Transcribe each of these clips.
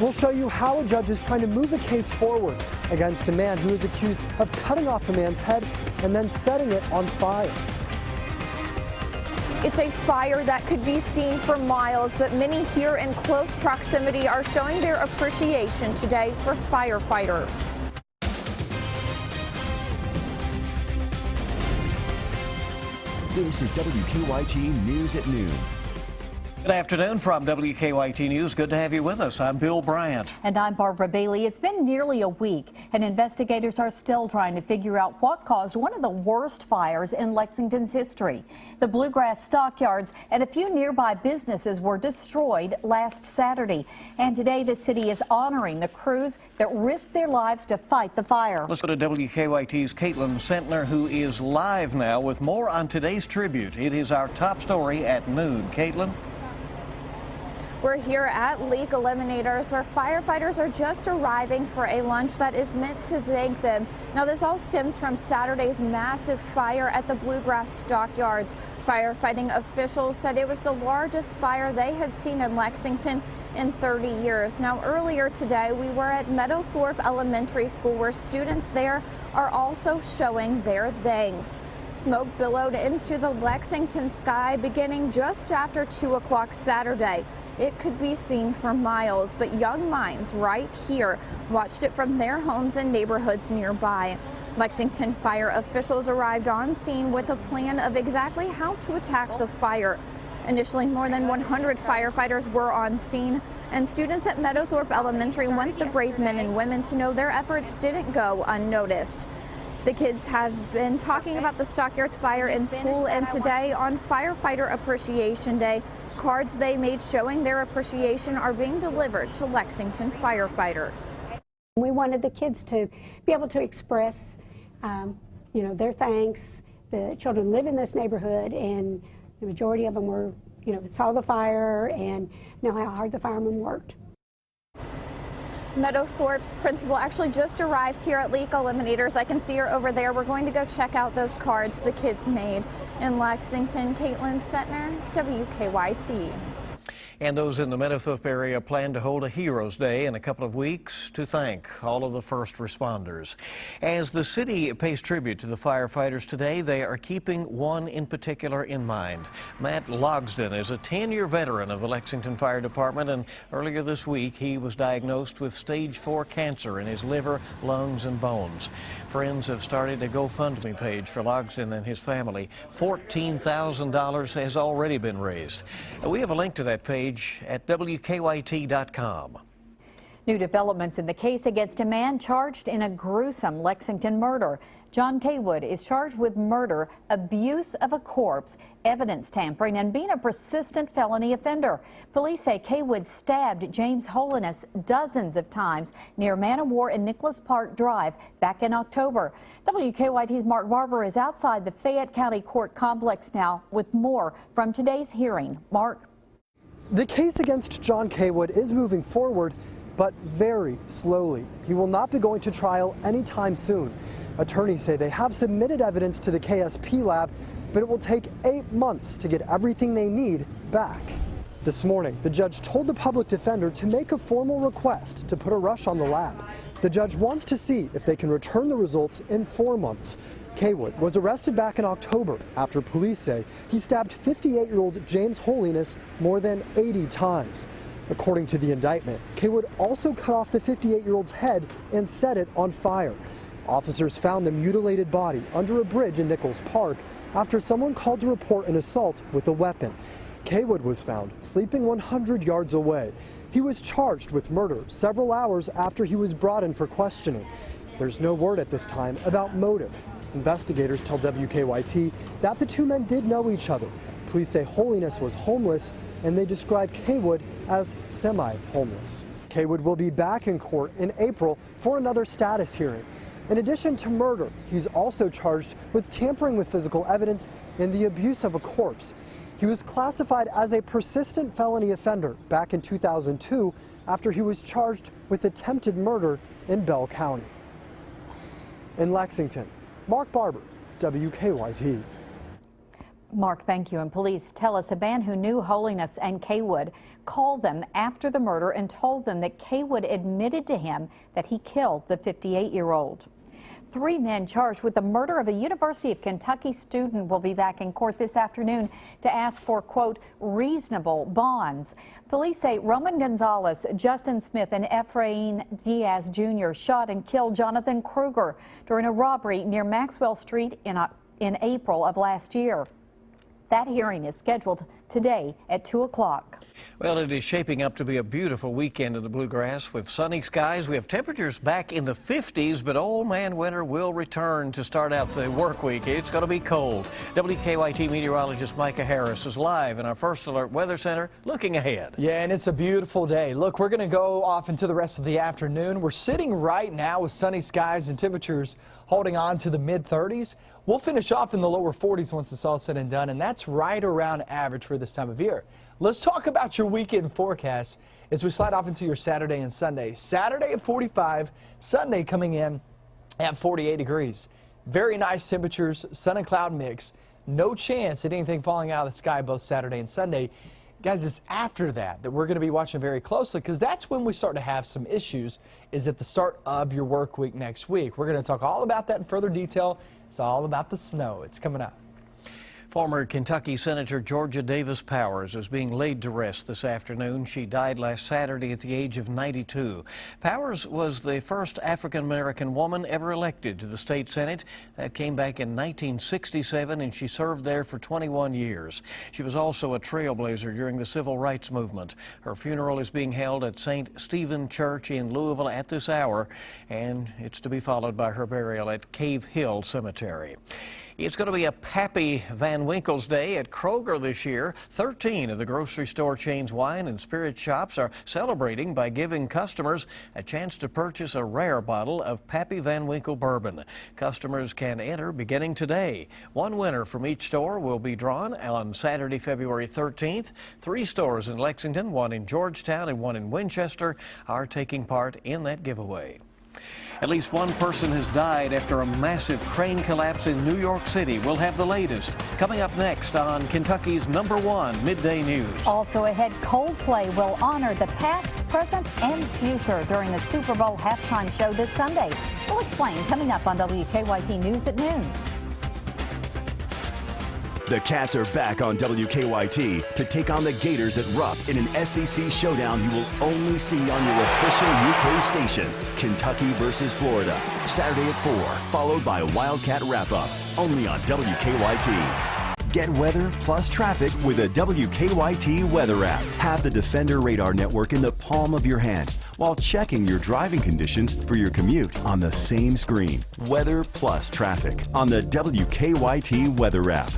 We'll show you how a judge is trying to move a case forward against a man who is accused of cutting off a man's head and then setting it on fire. It's a fire that could be seen for miles, but many here in close proximity are showing their appreciation today for firefighters. This is WKYT News at Noon. Good afternoon from WKYT News. Good to have you with us. I'm Bill Bryant. And I'm Barbara Bailey. It's been nearly a week, and investigators are still trying to figure out what caused one of the worst fires in Lexington's history. The Bluegrass stockyards and a few nearby businesses were destroyed last Saturday. And today the city is honoring the crews that risked their lives to fight the fire. Let's go to WKYT's Caitlin Sentner, who is live now with more on today's tribute. It is our top story at noon. Caitlin? We're here at Leak Eliminators, where firefighters are just arriving for a lunch that is meant to thank them. Now, this all stems from Saturday's massive fire at the Bluegrass stockyards. Firefighting officials said it was the largest fire they had seen in Lexington in 30 years. Now, earlier today, we were at Meadowthorpe Elementary School, where students there are also showing their thanks. Smoke billowed into the Lexington sky beginning just after 2 o'clock Saturday. It could be seen for miles, but young minds right here watched it from their homes and neighborhoods nearby. Lexington fire officials arrived on scene with a plan of exactly how to attack the fire. Initially, more than 100 firefighters were on scene, and students at Meadowthorpe Elementary want the brave men and women to know their efforts didn't go unnoticed. The kids have been talking about the Stockyards fire in school, and today on Firefighter Appreciation Day, cards they made showing their appreciation are being delivered to Lexington firefighters. We wanted the kids to be able to express, their thanks. The children live in this neighborhood, and the majority of them were, saw the fire and know how hard the firemen worked. Meadowthorpe's principal actually just arrived here at Leak Eliminators. I can see her over there. We're going to go check out those cards the kids made in Lexington. Caitlin Sentner, WKYT. And those in the Meadowthorpe area plan to hold a Heroes Day in a couple of weeks to thank all of the first responders. As the city pays tribute to the firefighters today, they are keeping one in particular in mind. Matt Logsden is a 10-year veteran of the Lexington Fire Department, and earlier this week he was diagnosed with stage 4 cancer in his liver, lungs, and bones. Friends have started a GoFundMe page for Logsden and his family. $14,000 has already been raised. We have a link to that page at WKYT.com. New developments in the case against a man charged in a gruesome Lexington murder. John Kaywood is charged with murder, abuse of a corpse, evidence tampering, and being a persistent felony offender. Police say Kaywood stabbed James Holiness dozens of times near Man o' War and Nicholas Park Drive back in October. WKYT's Mark Barber is outside the Fayette County Court complex now with more from today's hearing. Mark. The case against John Kaywood is moving forward, but very slowly. He will not be going to trial anytime soon. Attorneys say they have submitted evidence to the KSP lab, but it will take 8 months to get everything they need back. This morning, the judge told the public defender to make a formal request to put a rush on the lab. The judge wants to see if they can return the results in 4 months. Kaywood was arrested back in October after police say he stabbed 58-year-old James Holiness more than 80 times. According to the indictment, Kaywood also cut off the 58-year-old's head and set it on fire. Officers found the mutilated body under a bridge in Nichols Park after someone called to report an assault with a weapon. Kaywood was found sleeping 100 yards away. He was charged with murder several hours after he was brought in for questioning. There's no word at this time about motive. Investigators tell WKYT that the two men did know each other. Police say Holiness was homeless, and they describe Kaywood as semi-homeless. Kaywood will be back in court in April for another status hearing. In addition to murder, he's also charged with tampering with physical evidence and the abuse of a corpse. He was classified as a persistent felony offender back in 2002 after he was charged with attempted murder in Bell County. In Lexington, Mark Barber, WKYT. Mark, thank you. And police tell us a man who knew Holiness and Kaywood called them after the murder and told them that Kaywood admitted to him that he killed the 58-year-old. 3 men charged with the murder of a University of Kentucky student will be back in court this afternoon to ask for, quote, reasonable bonds. Police say Roman Gonzalez, Justin Smith, and Efrain Diaz Jr. shot and killed Jonathan Kruger during a robbery near Maxwell Street in April of last year. That hearing is scheduled today at 2 o'clock. Well, it is shaping up to be a beautiful weekend in the Bluegrass with sunny skies. We have temperatures back in the 50s, but old man winter will return to start out the work week. It's going to be cold. WKYT meteorologist Micah Harris is live in our First Alert Weather Center looking ahead. Yeah, and it's a beautiful day. Look, we're going to go off into the rest of the afternoon. We're sitting right now with sunny skies and temperatures holding on to the mid-30s. We'll finish off in the lower 40s once it's all said and done, and that's right around average for this time of year. Let's talk about your weekend forecast as we slide off into your Saturday and Sunday. Saturday at 45, Sunday coming in at 48 degrees. Very nice temperatures, sun and cloud mix. No chance at anything falling out of the sky both Saturday and Sunday. Guys, it's after that we're going to be watching very closely, because that's when we start to have some issues, is at the start of your work week next week. We're going to talk all about that in further detail. It's all about the snow. It's coming up. Former Kentucky Senator Georgia Davis Powers is being laid to rest this afternoon. She died last Saturday at the age of 92. Powers was the first African-American woman ever elected to the state Senate. That came back in 1967, and she served there for 21 years. She was also a trailblazer during the civil rights movement. Her funeral is being held at St. Stephen Church in Louisville at this hour, and it's to be followed by her burial at Cave Hill Cemetery. It's going to be a Pappy Van Winkle's Day at Kroger this year. 13 of the grocery store chain's wine and spirit shops are celebrating by giving customers a chance to purchase a rare bottle of Pappy Van Winkle bourbon. Customers can enter beginning today. One winner from each store will be drawn on Saturday, February 13th. 3 stores in Lexington, 1 in Georgetown, and 1 in Winchester are taking part in that giveaway. At least 1 person has died after a massive crane collapse in New York City. We'll have the latest coming up next on Kentucky's #1 Midday News. Also ahead, Coldplay will honor the past, present, and future during the Super Bowl halftime show this Sunday. We'll explain coming up on WKYT News at noon. The Cats are back on WKYT to take on the Gators at Rupp in an SEC showdown you will only see on your official UK station. Kentucky versus Florida, Saturday at 4, followed by a Wildcat wrap-up, only on WKYT. Get weather plus traffic with a WKYT weather app. Have the Defender Radar Network in the palm of your hand while checking your driving conditions for your commute on the same screen. Weather plus traffic on the WKYT weather app.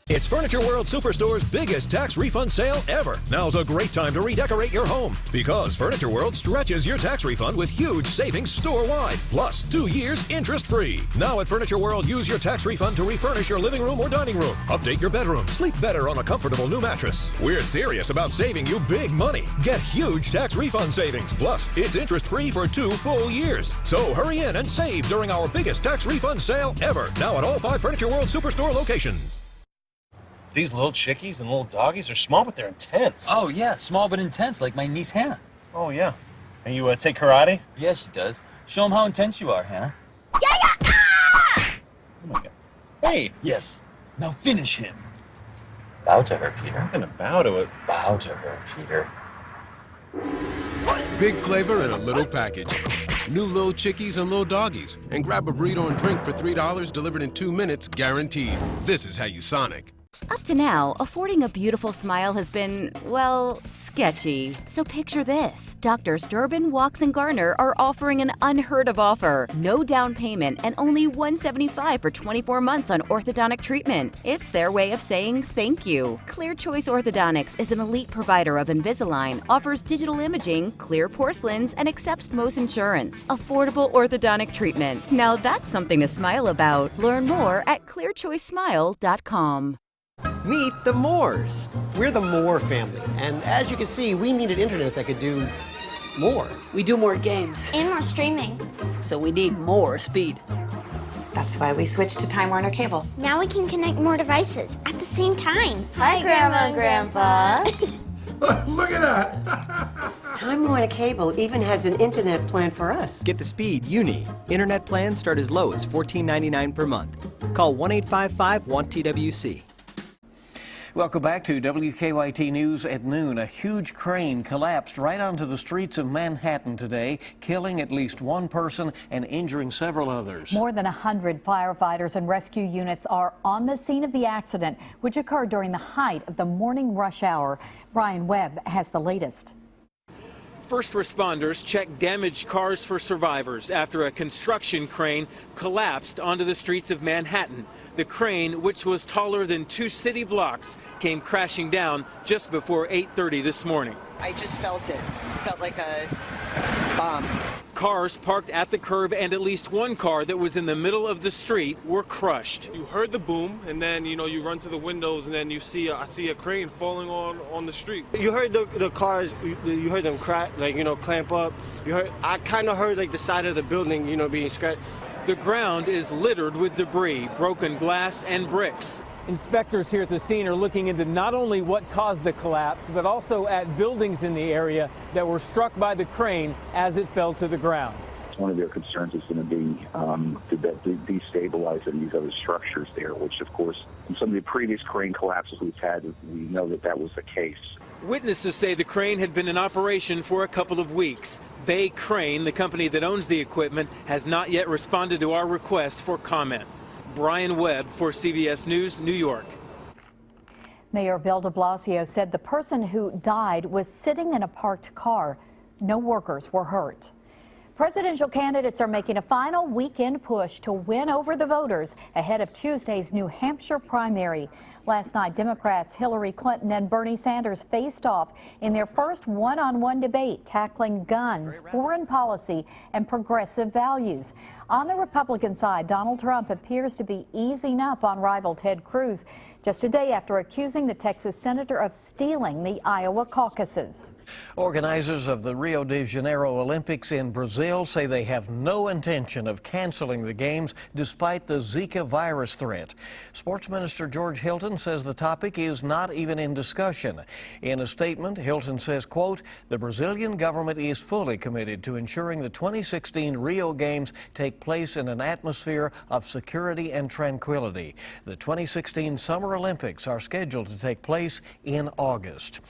It's Furniture World Superstore's biggest tax refund sale ever. Now's a great time to redecorate your home because Furniture World stretches your tax refund with huge savings store-wide, plus 2 years interest-free. Now at Furniture World, use your tax refund to refurnish your living room or dining room, update your bedroom, sleep better on a comfortable new mattress. We're serious about saving you big money. Get huge tax refund savings, plus it's interest-free for 2 full years. So hurry in and save during our biggest tax refund sale ever. Now at all 5 Furniture World Superstore locations. These little chickies and little doggies are small, but they're intense. Oh, yeah, small but intense, like my niece Hannah. Oh, yeah. And you take karate? Yeah, she does. Show them how intense you are, Hannah. Oh, my God. Hey! Yes. Now finish him. Bow to her, Peter. I'm gonna bow to it. Bow to her, Peter. Big flavor in a little package. New little chickies and little doggies. And grab a burrito and drink for $3 delivered in 2 minutes, guaranteed. This is how you Sonic. Up to now, affording a beautiful smile has been, well, sketchy. So picture this. Doctors Durbin, Walks, and Garner are offering an unheard of offer. No down payment and only $175 for 24 months on orthodontic treatment. It's their way of saying thank you. Clear Choice Orthodontics is an elite provider of Invisalign, offers digital imaging, clear porcelains, and accepts most insurance. Affordable orthodontic treatment. Now that's something to smile about. Learn more at clearchoicesmile.com. Meet the Moores. We're the Moore family, and as you can see, we needed internet that could do more. We do more games. And more streaming. So we need more speed. That's why we switched to Time Warner Cable. Now we can connect more devices at the same time. Hi, Grandma and Grandpa. Look at that. Time Warner Cable even has an internet plan for us. Get the speed you need. Internet plans start as low as $14.99 per month. Call 1-855-WANT-TWC. Welcome back to WKYT News at noon. A huge crane collapsed right onto the streets of Manhattan today, killing at least one person and injuring several others. More than 100 firefighters and rescue units are on the scene of the accident, which occurred during the height of the morning rush hour. Brian Webb has the latest. First responders checked damaged cars for survivors after a construction crane collapsed onto the streets of Manhattan. The crane, which was taller than 2 city blocks, came crashing down just before 8:30 this morning. I just felt it. Felt like a bomb. Cars parked at the curb and at least one car that was in the middle of the street were crushed. You heard the boom, and then you run to the windows, and then I see a crane falling on the street. You heard the cars, you heard them crack, clamp up. I kind of heard the side of the building, being scratched. The ground is littered with debris, broken glass and bricks. Inspectors here at the scene are looking into not only what caused the collapse, but also at buildings in the area that were struck by the crane as it fell to the ground. One of their concerns is going to be destabilizing these other structures there, which, of course, in some of the previous crane collapses we've had, we know that was the case. Witnesses say the crane had been in operation for a couple of weeks. Bay Crane, the company that owns the equipment, has not yet responded to our request for comment. Brian Webb for CBS News, New York. Mayor Bill de Blasio said the person who died was sitting in a parked car. No workers were hurt. Presidential candidates are making a final weekend push to win over the voters ahead of Tuesday's New Hampshire primary. Last night, Democrats Hillary Clinton and Bernie Sanders faced off in their first one-on-one debate, tackling guns, foreign policy, and progressive values. On the Republican side, Donald Trump appears to be easing up on rival Ted Cruz, just a day after accusing the Texas senator of stealing the Iowa caucuses. Organizers of the Rio de Janeiro Olympics in Brazil say they have no intention of canceling the games despite the Zika virus threat. Sports Minister George Hilton says the topic is not even in discussion. In a statement, Hilton says, quote, "The Brazilian government is fully committed to ensuring the 2016 Rio Games take place in an atmosphere of security and tranquility. The 2016 Summer Olympics are scheduled to take place in August."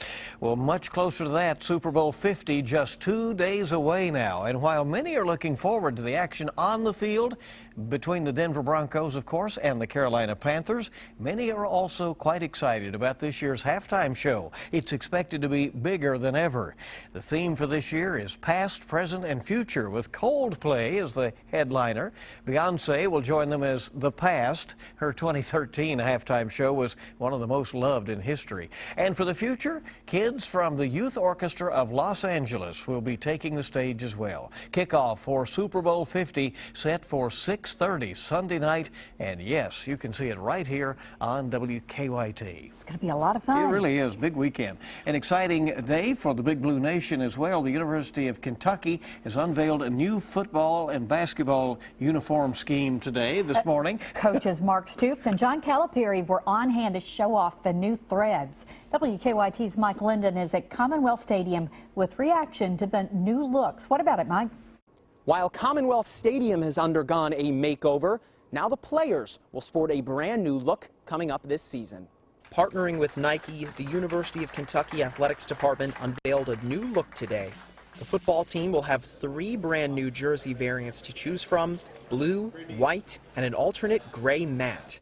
Well, much closer to that, Super Bowl 50 just 2 days away now. And while many are looking forward to the action on the field between the Denver Broncos, of course, and the Carolina Panthers, many are also quite excited about this year's halftime show. It's expected to be bigger than ever. The theme for this year is past, present, and future, with Coldplay as the headliner. Beyoncé will join them as the past. Her 2013 halftime show was one of the most loved in history. And for the future, kids from the Youth Orchestra of Los Angeles will be taking the stage as well. Kickoff for Super Bowl 50 set for 6:30 Sunday night, and yes, you can see it right here on WKYT. It's going to be a lot of fun. It really is. Big weekend. An exciting day for the Big Blue Nation as well. The University of Kentucky has unveiled a new football and basketball uniform scheme this morning. Coaches Mark Stoops and John Calipari were on hand to show off the new threads. WKYT's Mike Linden is at Commonwealth Stadium with reaction to the new looks. What about it, Mike? While Commonwealth Stadium has undergone a makeover, now the players will sport a brand new look coming up this season. Partnering with Nike, the University of Kentucky Athletics Department unveiled a new look today. The football team will have 3 brand new jersey variants to choose from: blue, white, and an alternate gray matte.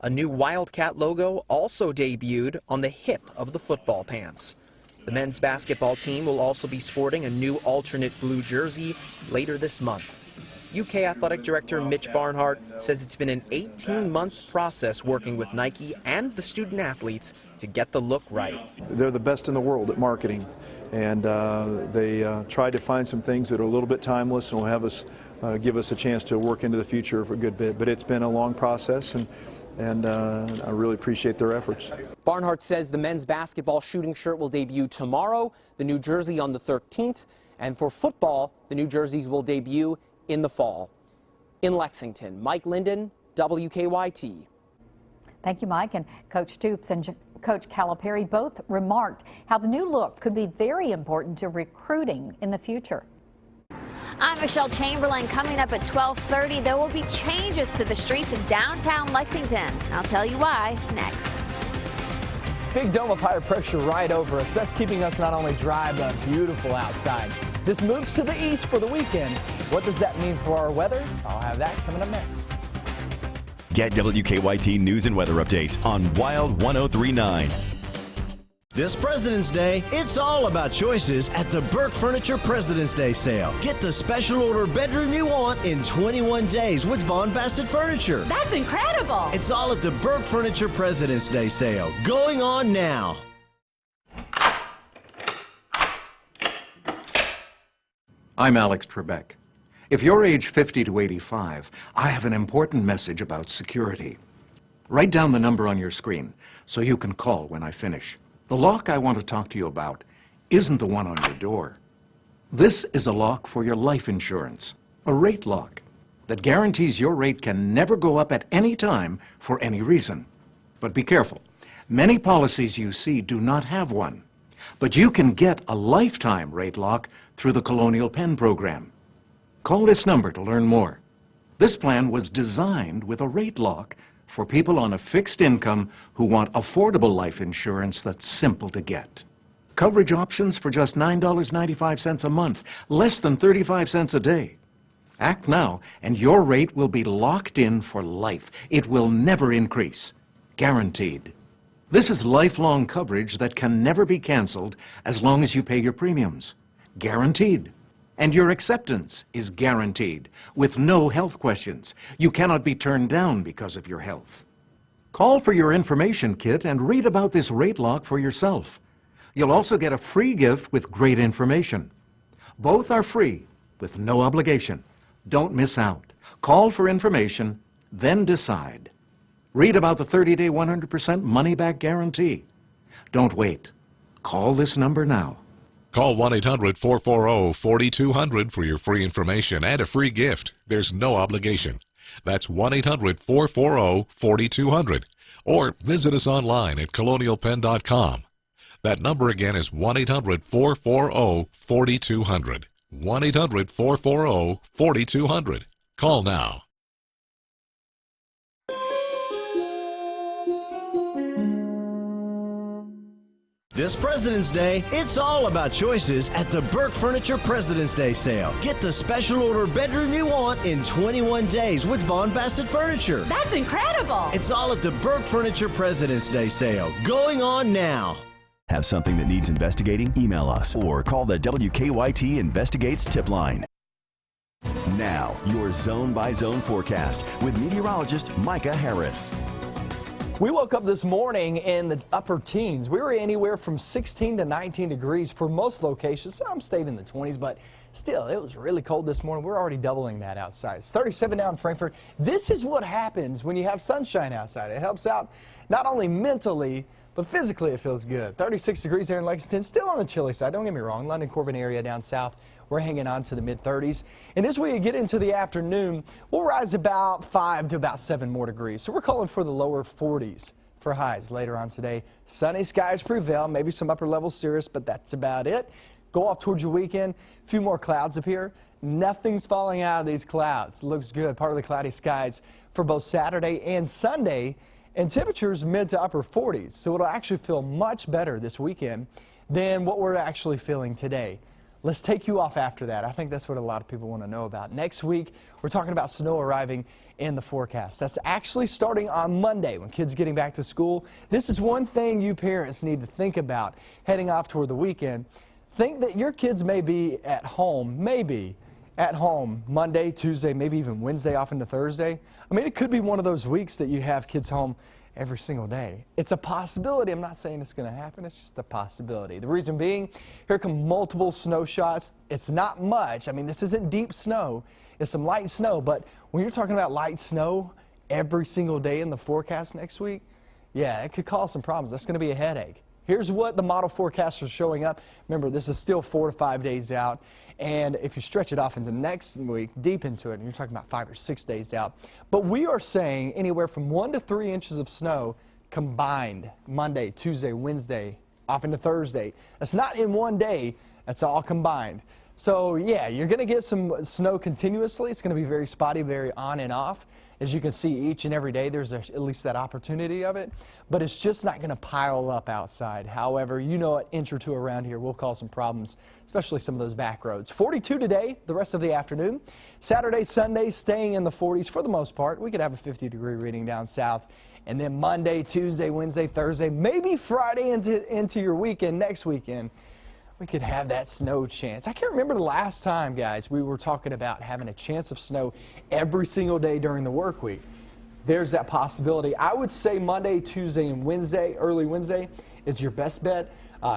A new Wildcat logo also debuted on the hip of the football pants. The men's basketball team will also be sporting a new alternate blue jersey later this month. UK Athletic Director Mitch Barnhart says it's been an 18-month process working with Nike and the student athletes to get the look right. They're the best in the world at marketing, and they try to find some things that are a little bit timeless and will have us give us a chance to work into the future for a good bit. But it's been a long process, and I really appreciate their efforts. Barnhart says the men's basketball shooting shirt will debut tomorrow, the new jersey on the 13th, and for football, the new jerseys will debut in the fall. In Lexington, Mike Linden, WKYT. Thank you, Mike. And Coach Stoops and Coach Calipari both remarked how the new look could be very important to recruiting in the future. I'm Michelle Chamberlain. Coming up at 12:30, there will be changes to the streets of downtown Lexington. I'll tell you why next. Big dome of higher pressure right over us. That's keeping us not only dry, but beautiful outside. This moves to the east for the weekend. What does that mean for our weather? I'll have that coming up next. Get WKYT news and weather updates on Wild 103.9. This President's Day, it's all about choices at the Burke Furniture President's Day sale. Get the special order bedroom you want in 21 days with Von Bassett Furniture. That's incredible! It's all at the Burke Furniture President's Day sale, going on now. I'm Alex Trebek. If you're age 50 to 85, I have an important message about security. Write down the number on your screen so you can call when I finish. The lock I want to talk to you about isn't the one on your door. This is a lock for your life insurance, a rate lock that guarantees your rate can never go up at any time for any reason. But be careful. Many policies you see do not have one. But you can get a lifetime rate lock through the Colonial Penn program. Call this number to learn more. This plan was designed with a rate lock for people on a fixed income who want affordable life insurance that's simple to get. Coverage options for just $9.95 a month, less than 35 cents a day. Act now, and your rate will be locked in for life. It will never increase. Guaranteed. This is lifelong coverage that can never be canceled as long as you pay your premiums. Guaranteed. And your acceptance is guaranteed, with no health questions. You cannot be turned down because of your health. Call for your information kit and read about this rate lock for yourself. You'll also get a free gift with great information. Both are free, with no obligation. Don't miss out. Call for information, then decide. Read about the 30-day 100% money-back guarantee. Don't wait. Call this number now. Call 1-800-440-4200 for your free information and a free gift. There's no obligation. That's 1-800-440-4200. Or visit us online at colonialpenn.com. That number again is 1-800-440-4200. 1-800-440-4200. Call now. This President's Day, it's all about choices at the Burke Furniture President's Day sale. Get the special order bedroom you want in 21 days with Von Bassett Furniture. That's incredible! It's all at the Burke Furniture President's Day sale, going on now. Have something that needs investigating? Email us or call the WKYT Investigates tip line. Now, your zone-by-zone forecast with meteorologist Micah Harris. We woke up this morning in the upper teens. We were anywhere from 16 to 19 degrees for most locations. Some stayed in the 20s, but still, it was really cold this morning. We're already doubling that outside. It's 37 now in Frankfort. This is what happens when you have sunshine outside. It helps out not only mentally, but physically it feels good. 36 degrees there in Lexington, still on the chilly side. Don't get me wrong. London, Corbin area down south, we're hanging on to the mid-30s. And as we get into the afternoon, we'll rise about 5 to about 7 more degrees. So we're calling for the lower 40s for highs later on today. Sunny skies prevail, maybe some upper level cirrus, but that's about it. Go off towards your weekend. A few more clouds up here. Nothing's falling out of these clouds. Looks good. Partly cloudy skies for both Saturday and Sunday. And temperatures mid to upper 40s. So it'll actually feel much better this weekend than what we're actually feeling today. Let's take you off after that. I think that's what a lot of people want to know about. Next week, we're talking about snow arriving in the forecast. That's actually starting on Monday when kids getting back to school. This is one thing you parents need to think about heading off toward the weekend. Think that your kids may be at home, Monday, Tuesday, maybe even Wednesday off into Thursday. I mean, it could be one of those weeks that you have kids home every single day. It's a possibility. I'm not saying it's going to happen. It's just a possibility. The reason being, here come multiple snow shots. It's not much. I mean, this isn't deep snow. It's some light snow. But when you're talking about light snow every single day in the forecast next week, yeah, it could cause some problems. That's going to be a headache. Here's what the model forecasters are showing up. Remember, this is still 4 to 5 days out. And if you stretch it off into next week, deep into it, you're talking about 5 or 6 days out. But we are saying anywhere from 1 to 3 inches of snow combined Monday, Tuesday, Wednesday, off into Thursday. That's not in one day. That's all combined. So, yeah, you're going to get some snow continuously. It's going to be very spotty, very on and off. As you can see, each and every day there's at least that opportunity of it, but it's just not going to pile up outside. However, you know, an inch or two around here will cause some problems, especially some of those back roads. 42 today, the rest of the afternoon. Saturday, Sunday, staying in the 40s for the most part. We could have a 50-degree reading down south. And then Monday, Tuesday, Wednesday, Thursday, maybe Friday into your weekend, next weekend, we could have that snow chance. I can't remember the last time, guys, we were talking about having a chance of snow every single day during the work week. There's that possibility. I would say Monday, Tuesday, and Wednesday, early Wednesday, is your best bet.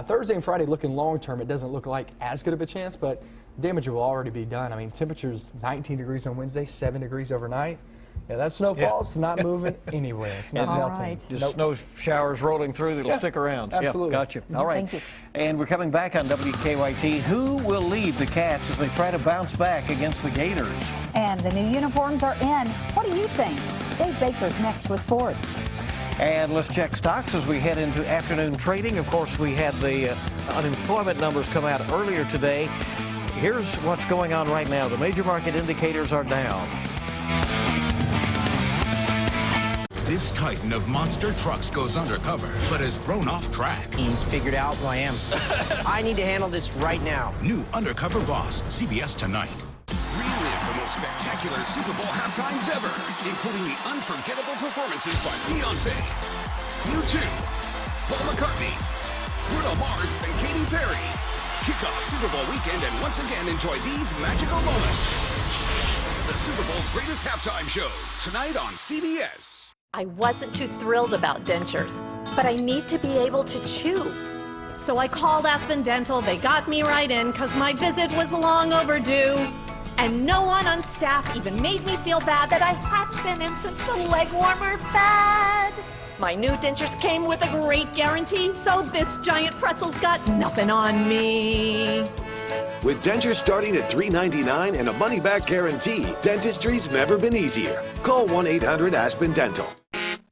Thursday and Friday, looking long term, it doesn't look like as good of a chance, but damage will already be done. I mean, temperatures 19 degrees on Wednesday, 7 degrees overnight. Yeah, that snowfall is not moving anywhere. It's not melting. Right. Just snow showers rolling through that'll stick around. Absolutely. Yeah, gotcha. All right. Thank you. And we're coming back on WKYT. Who will lead the Cats as they try to bounce back against the Gators? And the new uniforms are in. What do you think? Dave Baker's next with sports. And let's check stocks as we head into afternoon trading. Of course, we had the unemployment numbers come out earlier today. Here's what's going on right now. The major market indicators are down. This titan of monster trucks goes undercover, but is thrown off track. He's figured out who I am. I need to handle this right now. New Undercover Boss, CBS tonight. Relive the most spectacular Super Bowl halftimes ever, including the unforgettable performances by Beyonce, U2, Paul McCartney, Bruno Mars, and Katy Perry. Kick off Super Bowl weekend and once again enjoy these magical moments. The Super Bowl's greatest halftime shows, tonight on CBS. I wasn't too thrilled about dentures, but I need to be able to chew. So I called Aspen Dental. They got me right in because my visit was long overdue. And no one on staff even made me feel bad that I hadn't been in since the leg warmer fad. My new dentures came with a great guarantee, so this giant pretzel's got nothing on me. With dentures starting at $3.99 and a money-back guarantee, dentistry's never been easier. Call 1-800-ASPEN-DENTAL.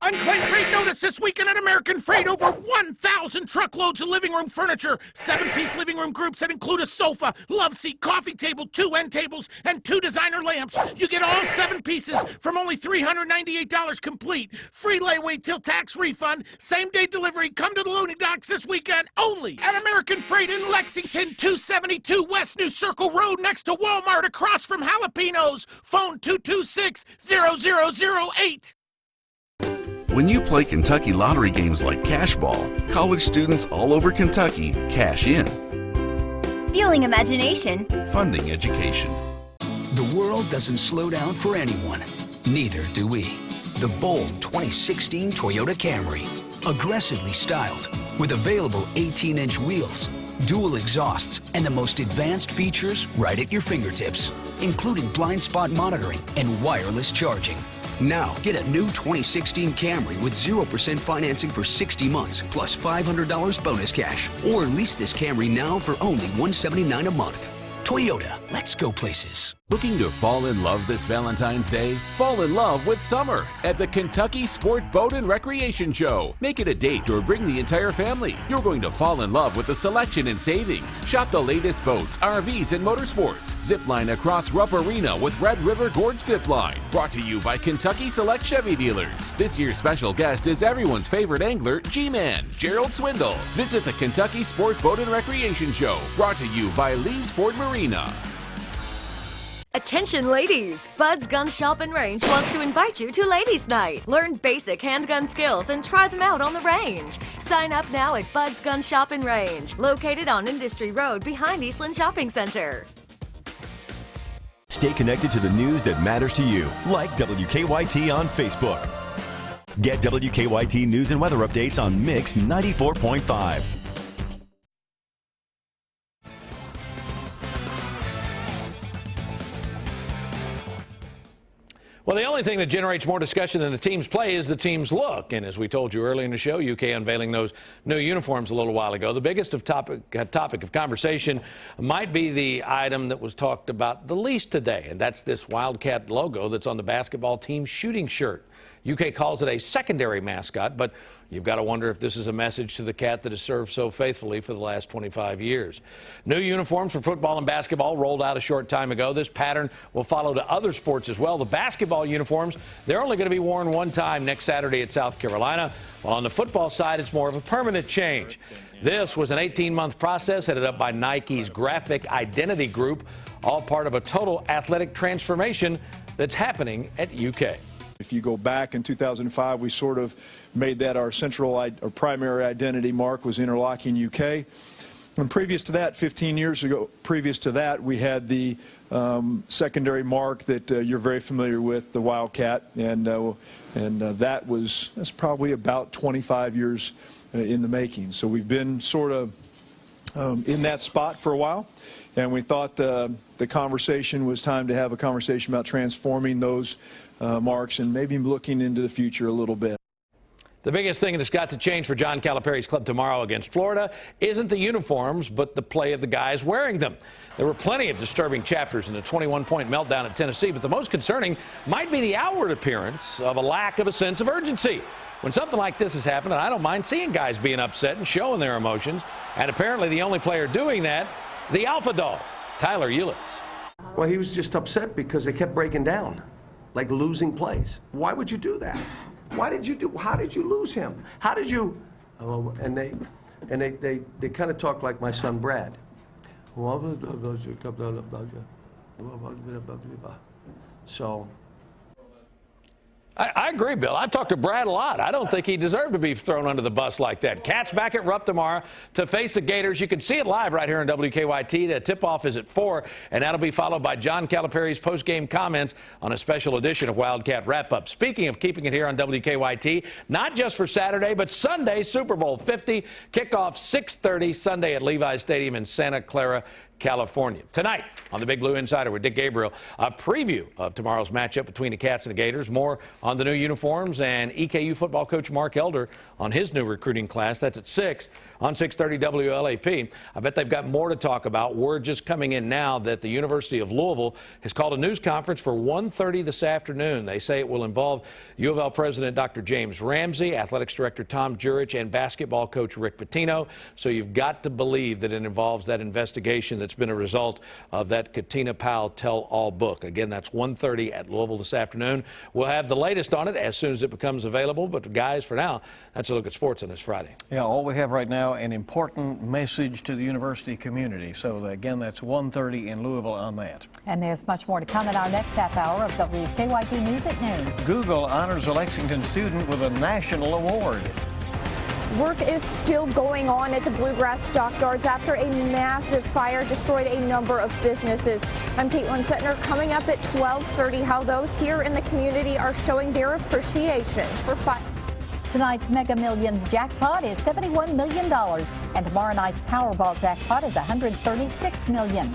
Unclaimed freight notice this weekend at American Freight. Over 1,000 truckloads of living room furniture. 7-piece living room groups that include a sofa, love seat, coffee table, 2 end tables, and 2 designer lamps. You get all 7 pieces from only $398 complete. Free layaway till tax refund. Same-day delivery. Come to the loading docks this weekend only at American Freight in Lexington, 272 West New Circle Road next to Walmart across from Jalapenos. Phone 226-0008. When you play Kentucky lottery games like Cash Ball, college students all over Kentucky cash in. Fueling imagination. Funding education. The world doesn't slow down for anyone. Neither do we. The bold 2016 Toyota Camry. Aggressively styled, with available 18-inch wheels, dual exhausts, and the most advanced features right at your fingertips, including blind spot monitoring and wireless charging. Now, get a new 2016 Camry with 0% financing for 60 months, plus $500 bonus cash. Or lease this Camry now for only $179 a month. Toyota, let's go places. Looking to fall in love this Valentine's Day? Fall in love with summer at the Kentucky Sport Boat and Recreation Show. Make it a date or bring the entire family. You're going to fall in love with the selection and savings. Shop the latest boats, RVs, and motorsports. Zipline across Rupp Arena with Red River Gorge Zipline. Brought to you by Kentucky Select Chevy Dealers. This year's special guest is everyone's favorite angler, G-Man, Gerald Swindle. Visit the Kentucky Sport Boat and Recreation Show. Brought to you by Lee's Ford Marina. Attention ladies! Bud's Gun Shop and Range wants to invite you to Ladies Night. Learn basic handgun skills and try them out on the range. Sign up now at Bud's Gun Shop and Range, located on Industry Road behind Eastland Shopping Center. Stay connected to the news that matters to you, like WKYT on Facebook. Get WKYT news and weather updates on Mix 94.5. Well, the only thing that generates more discussion than the team's play is the team's look. And as we told you earlier in the show, UK unveiling those new uniforms a little while ago. The biggest topic of conversation might be the item that was talked about the least today, and that's this Wildcat logo that's on the basketball team's shooting shirt. UK calls it a secondary mascot, but you've got to wonder if this is a message to the cat that has served so faithfully for the last 25 years. New uniforms for football and basketball rolled out a short time ago. This pattern will follow to other sports as well. The basketball uniforms, they're only going to be worn one time next Saturday at South Carolina, while on the football side, it's more of a permanent change. This was an 18-month process headed up by Nike's Graphic Identity Group, all part of a total athletic transformation that's happening at UK. If you go back in 2005, we sort of made that our central or primary identity mark was interlocking UK. And previous to that, 15 years ago, previous to that, we had the secondary mark that you're very familiar with, the Wildcat, and that's probably about 25 years in the making. So we've been sort of in that spot for a while, and we thought the conversation was time to have a conversation about transforming those marks and maybe looking into the future a little bit. The biggest thing that's got to change for John Calipari's club tomorrow against Florida isn't the uniforms, but the play of the guys wearing them. There were plenty of disturbing chapters in the 21-point meltdown at Tennessee, but the most concerning might be the outward appearance of a lack of a sense of urgency. When something like this is happening, I don't mind seeing guys being upset and showing their emotions, and apparently the only player doing that, the alpha dog, Tyler Eulis. Well, he was just upset because they kept breaking down, like losing plays. Why would you do that? Why did you do? How did you lose him? How did you? Oh, and they kind of talk like my son Brad. So. I agree, Bill. I've talked to Brad a lot. I don't think he deserved to be thrown under the bus like that. Cats back at Rupp tomorrow to face the Gators. You can see it live right here on WKYT. The tip-off is at 4, and that'll be followed by John Calipari's post-game comments on a special edition of Wildcat Wrap-Up. Speaking of keeping it here on WKYT, not just for Saturday, but Sunday, Super Bowl 50, kickoff 6:30 Sunday at Levi's Stadium in Santa Clara, California. Tonight on the Big Blue Insider with Dick Gabriel, a preview of tomorrow's matchup between the Cats and the Gators. More on the new uniforms and EKU football coach Mark Elder on his new recruiting class. That's at 6 on 630 WLAP. I bet they've got more to talk about. Word just coming in now that the University of Louisville has called a news conference for 1:30 this afternoon. They say it will involve U of L President Dr. James Ramsey, Athletics Director Tom Jurich, and basketball coach Rick Pitino. So you've got to believe that it involves that investigation that's been a result of that Katina Powell tell-all book. Again, that's 1:30 at Louisville this afternoon. We'll have the latest on it as soon as it becomes available. But guys, for now, that's a look at sports on this Friday. Yeah, all we have right now, an important message to the university community. So again, that's 1:30 in Louisville on that. And there's much more to come in our next half hour of WKYT News at noon. Google honors a Lexington student with a national award. Work is still going on at the Bluegrass Stockyards after a massive fire destroyed a number of businesses. I'm Caitlin Settner. Coming up at 12:30, how those here in the community are showing their appreciation for fire. Tonight's Mega Millions jackpot is $71 million, and tomorrow night's Powerball jackpot is $136 million.